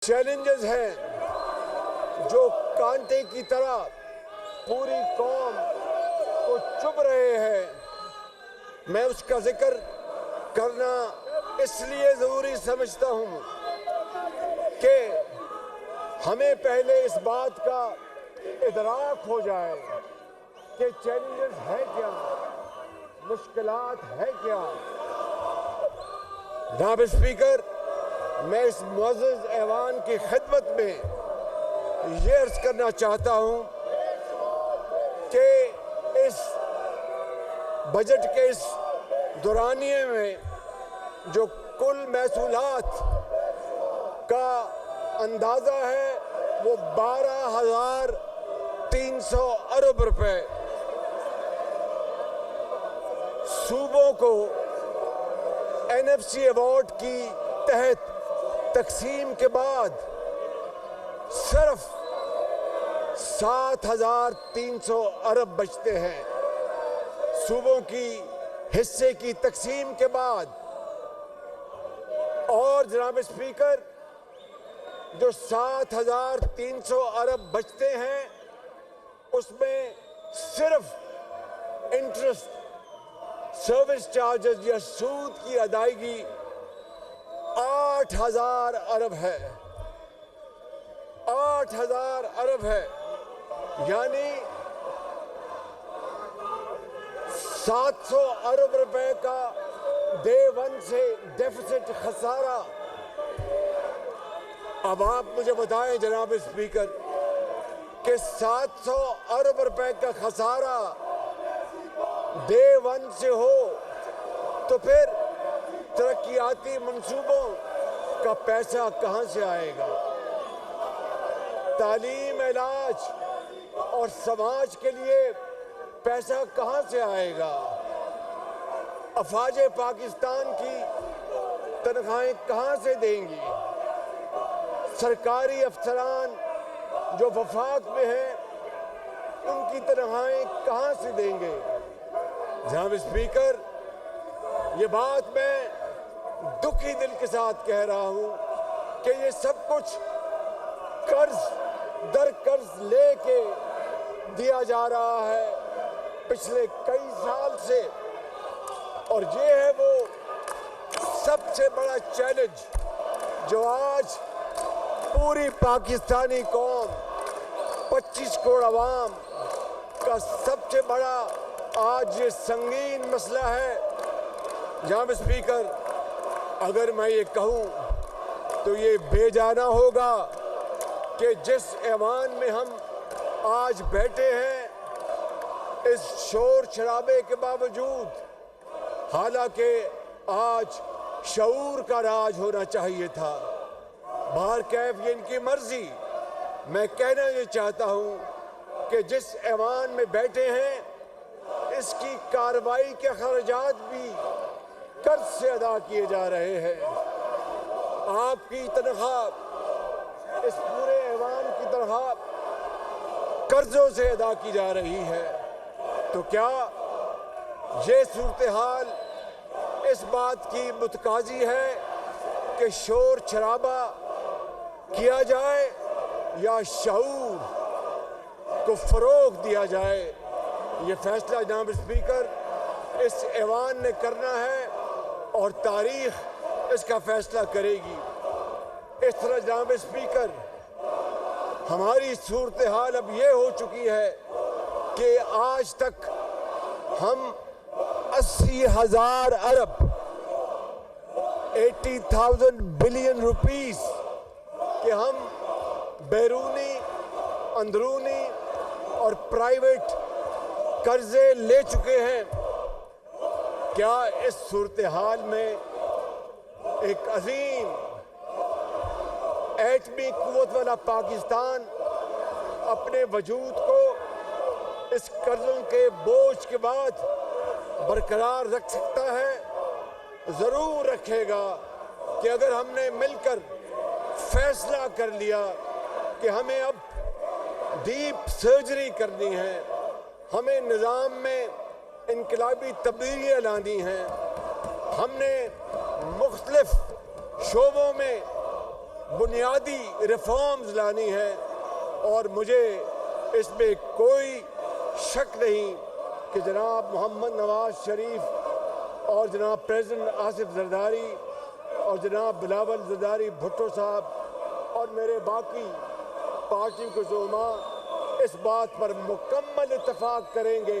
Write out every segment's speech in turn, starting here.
Challenges ہیں جو کانٹے کی طرح پوری قوم کو چبھ رہے ہیں، میں اس کا ذکر کرنا اس لیے ضروری سمجھتا ہوں کہ ہمیں پہلے اس بات کا ادراک ہو جائے کہ چیلنجز ہے کیا، مشکلات ہے کیا۔ جناب اسپیکر، میں اس معزز ایوان کی خدمت میں یہ عرض کرنا چاہتا ہوں کہ اس بجٹ کے اس دورانیے میں جو کل محصولات کا اندازہ ہے وہ 12,300 ارب روپے صوبوں کو NFC ایوارڈ کی تحت تقسیم کے بعد صرف 7,300 ارب بچتے ہیں۔ صوبوں کی حصے کی تقسیم کے بعد، اور جناب اسپیکر جو 7,300 ارب بچتے ہیں اس میں صرف انٹرسٹ، سروس چارجز یا سود کی ادائیگی 8,000 ارب ہے۔ 8,000 ارب ہے، یعنی 700 ارب روپے کا ڈے ون سے ڈیفیسٹ خسارہ۔ اب آپ مجھے بتائیں جناب اسپیکر کہ 700 ارب روپے کا خسارہ ڈے ون سے ہو تو پھر ترقیاتی منصوبوں کا پیسہ کہاں سے آئے گا؟ تعلیم، علاج اور سماج کے لیے پیسہ کہاں سے آئے گا؟ افواج پاکستان کی تنخواہیں کہاں سے دیں گی؟ سرکاری افسران جو وفاق میں ہیں ان کی تنخواہیں کہاں سے دیں گے؟ جناب اسپیکر، یہ بات میں دکھی دل کے ساتھ کہہ رہا ہوں کہ یہ سب کچھ قرض در قرض لے کے دیا جا رہا ہے پچھلے کئی سال سے، اور یہ ہے وہ سب سے بڑا چیلنج جو آج پوری پاکستانی قوم، 25 کروڑ عوام کا سب سے بڑا آج یہ سنگین مسئلہ ہے۔ جناب اسپیکر، اگر میں یہ کہوں تو یہ بے جانا ہوگا کہ جس ایوان میں ہم آج بیٹھے ہیں، اس شور شرابے کے باوجود، حالانکہ آج شعور کا راج ہونا چاہیے تھا، باہر کیف یہ ان کی مرضی، میں کہنا یہ چاہتا ہوں کہ جس ایوان میں بیٹھے ہیں اس کی کارروائی کے خرچات بھی قرض سے ادا کیے جا رہے ہیں۔ آپ کی تنخواہ، اس پورے ایوان کی تنخواہ قرضوں سے ادا کی جا رہی ہے۔ تو کیا یہ صورتحال اس بات کی متقاضی ہے کہ شور شرابہ کیا جائے یا شعور کو فروغ دیا جائے؟ یہ فیصلہ جناب اسپیکر اس ایوان نے کرنا ہے اور تاریخ اس کا فیصلہ کرے گی۔ اس طرح جناب اسپیکر، ہماری صورتحال اب یہ ہو چکی ہے کہ آج تک ہم 80,000 ارب 80,000 بلین روپیز کہ ہم بیرونی، اندرونی اور پرائیویٹ قرضے لے چکے ہیں۔ کیا اس صورتحال میں ایک عظیم ایٹمی قوت والا پاکستان اپنے وجود کو اس قرضوں کے بوجھ کے بعد برقرار رکھ سکتا ہے؟ ضرور رکھے گا کہ اگر ہم نے مل کر فیصلہ کر لیا کہ ہمیں اب ڈیپ سرجری کرنی ہے، ہمیں نظام میں انقلابی تبدیلیاں لانی ہیں، ہم نے مختلف شعبوں میں بنیادی ریفارمز لانی ہے، اور مجھے اس میں کوئی شک نہیں کہ جناب محمد نواز شریف اور جناب پریزیڈنٹ آصف زرداری اور جناب بلاول زرداری بھٹو صاحب اور میرے باقی پارٹی کے زعماء اس بات پر مکمل اتفاق کریں گے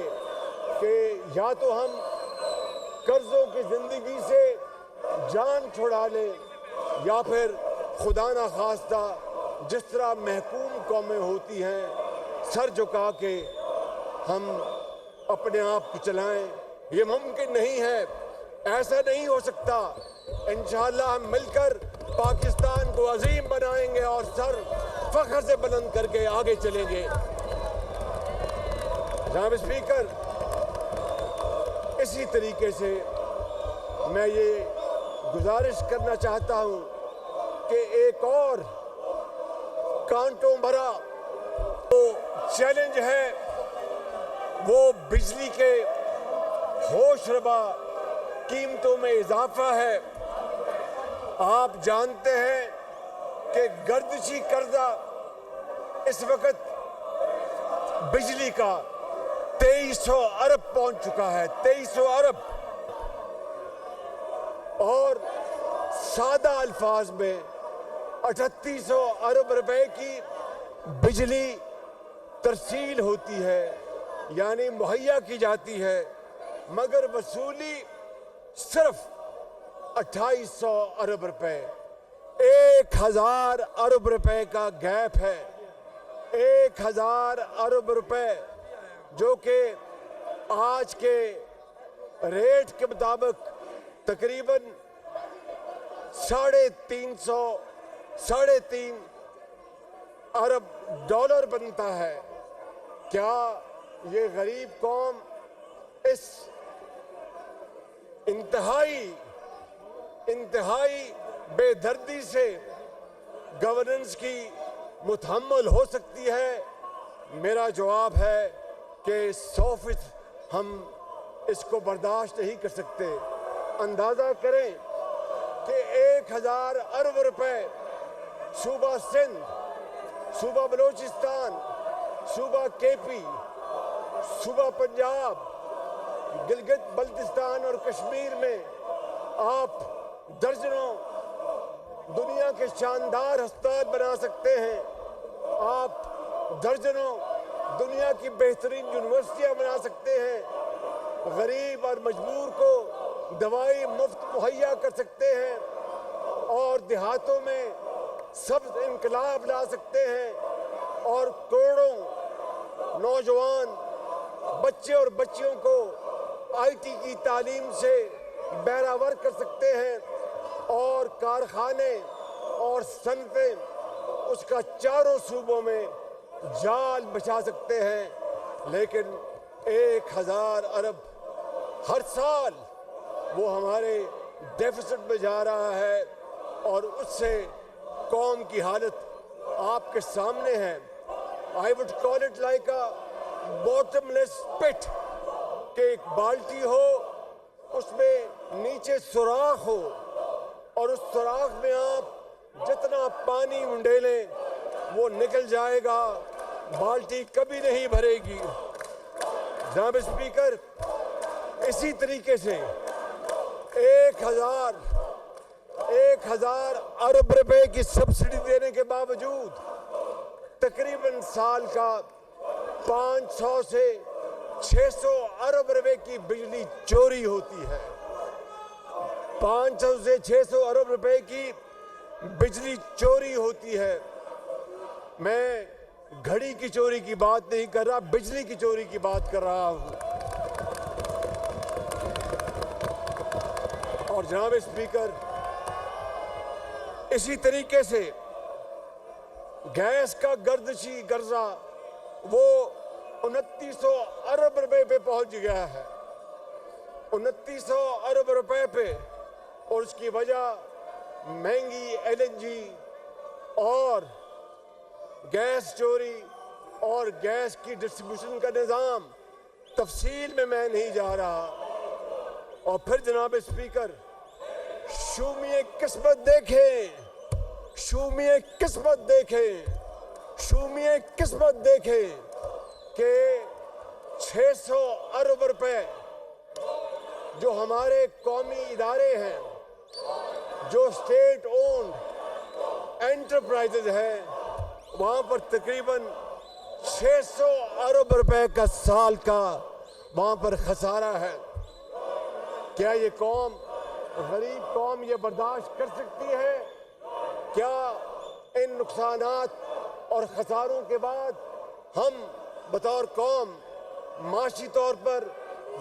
کہ یا تو ہم قرضوں کی زندگی سے جان چھڑا لیں، یا پھر خدا نہ خواستہ جس طرح محکوم قومیں ہوتی ہیں سر جھکا کے ہم اپنے آپ کو چلائیں۔ یہ ممکن نہیں ہے، ایسا نہیں ہو سکتا۔ انشاءاللہ ہم مل کر پاکستان کو عظیم بنائیں گے اور سر فخر سے بلند کر کے آگے چلیں گے۔ جناب اسپیکر، اسی طریقے سے میں یہ گزارش کرنا چاہتا ہوں کہ ایک اور کانٹوں بھرا چیلنج ہے، وہ بجلی کے ہوش ربا قیمتوں میں اضافہ ہے۔ آپ جانتے ہیں کہ گردشی قرضہ اس وقت بجلی کا 2300 ارب پہنچ چکا ہے، 2300 ارب، اور سادہ الفاظ میں 3800 ارب روپے کی بجلی ترسیل ہوتی ہے، یعنی مہیا کی جاتی ہے، مگر وصولی صرف 2800 ارب روپے۔ 1000 ارب روپے کا گیپ ہے، 1000 ارب روپے، جو کہ آج کے ریٹ کے مطابق تقریباً 3.5 ارب ڈالر بنتا ہے۔ کیا یہ غریب قوم اس انتہائی بے دردی سے گورننس کی متحمل ہو سکتی ہے؟ میرا جواب ہے کہ 100% ہم اس کو برداشت نہیں کر سکتے۔ اندازہ کریں کہ 1000 ارب روپے صوبہ سندھ، صوبہ بلوچستان، صوبہ کے پی، صوبہ پنجاب، گلگت بلتستان اور کشمیر میں آپ درجنوں دنیا کے شاندار ہسپتال بنا سکتے ہیں، آپ درجنوں دنیا کی بہترین یونیورسٹیاں بنا سکتے ہیں، غریب اور مجبور کو دوائی مفت مہیا کر سکتے ہیں، اور دیہاتوں میں سبز انقلاب لا سکتے ہیں، اور کروڑوں نوجوان بچے اور بچیوں کو آئی ٹی کی تعلیم سے بہرہور کر سکتے ہیں، اور کارخانے اور صنعتیں اس کا چاروں صوبوں میں جال بچھا سکتے ہیں۔ لیکن 1000 ارب ہر سال وہ ہمارے ڈیفیسٹ میں جا رہا ہے، اور اس سے قوم کی حالت آپ کے سامنے ہے۔ I would call it like a bottomless pit، کہ ایک بالٹی ہو، اس میں نیچے سوراخ ہو، اور اس سوراخ میں آپ جتنا پانی انڈیلیں وہ نکل جائے گا، بالٹی کبھی نہیں بھرے گی۔ جناب اسپیکر، اسی طریقے سے 1000 ارب روپے کی سبسڈی دینے کے باوجود تقریباً سال کا 500 سے 600 ارب روپے کی بجلی چوری ہوتی ہے۔ 500 سے 600 ارب روپے کی بجلی چوری ہوتی ہے۔ میں گھڑی کی چوری کی بات نہیں کر رہا، بجلی کی چوری کی بات کر رہا ہوں۔ اور جناب اسپیکر، اسی طریقے سے گیس کا گردشی قرضہ وہ 2900 ارب روپے پہ پہنچ گیا ہے، 2900 ارب روپے پہ، اور اس کی وجہ مہنگی LNG اور گیس چوری اور گیس کی ڈسٹریبیوشن کا نظام، تفصیل میں نہیں جا رہا۔ اور پھر جناب اسپیکر، شومیِ قسمت دیکھیں، شومیہ قسمت دیکھیں کہ 600 ارب روپے جو ہمارے قومی ادارے ہیں، جو اسٹیٹ اونڈ انٹرپرائزز ہیں، وہاں پر تقریباً 600 ارب روپے کا سال کا وہاں پر خسارہ ہے۔ کیا یہ قوم، غریب قوم، یہ برداشت کر سکتی ہے؟ کیا ان نقصانات اور خساروں کے بعد ہم بطور قوم معاشی طور پر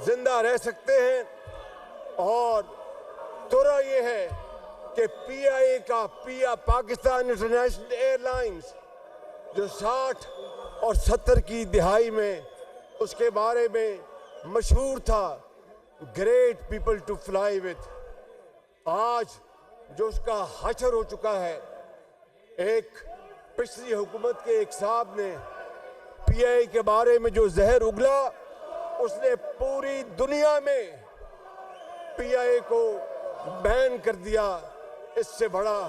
زندہ رہ سکتے ہیں؟ اور تورا یہ ہے کہ پی آئی اے کا پاکستان انٹرنیشنل ایئر لائنز جو 60 اور 70 کی دہائی میں اس کے بارے میں مشہور تھا، great people to fly with, آج جو اس کا حشر ہو چکا ہے۔ ایک پچھلی حکومت کے ایک صاحب نے پی آئی کے بارے میں جو زہر اگلا، اس نے پوری دنیا میں پی آئی کو بین کر دیا۔ اس سے بڑا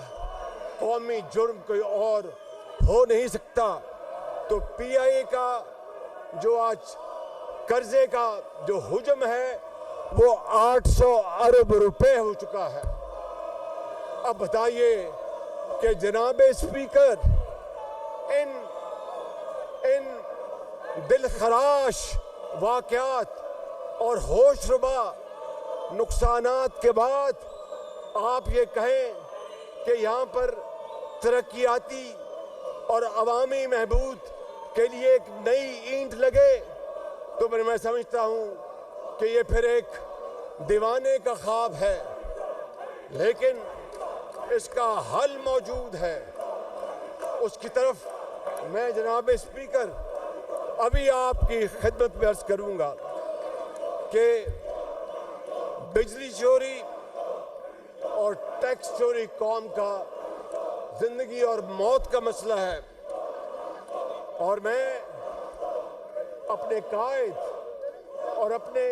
قومی جرم کوئی اور ہو نہیں سکتا۔ تو پی آئی کا جو آج قرضے کا جو حجم ہے وہ 800 ارب روپے ہو چکا ہے۔ اب بتائیے کہ جناب اسپیکر، ان دل خراش واقعات اور ہوش ربا نقصانات کے بعد آپ یہ کہیں کہ یہاں پر ترقیاتی اور عوامی بہبود کے لیے ایک نئی اینٹ لگے، تو میں سمجھتا ہوں کہ یہ پھر ایک دیوانے کا خواب ہے۔ لیکن اس کا حل موجود ہے، اس کی طرف میں جناب اسپیکر ابھی آپ کی خدمت میں عرض کروں گا کہ بجلی چوری اور ٹیکس چوری قوم کا زندگی اور موت کا مسئلہ ہے، اور میں اپنے قائد اور اپنے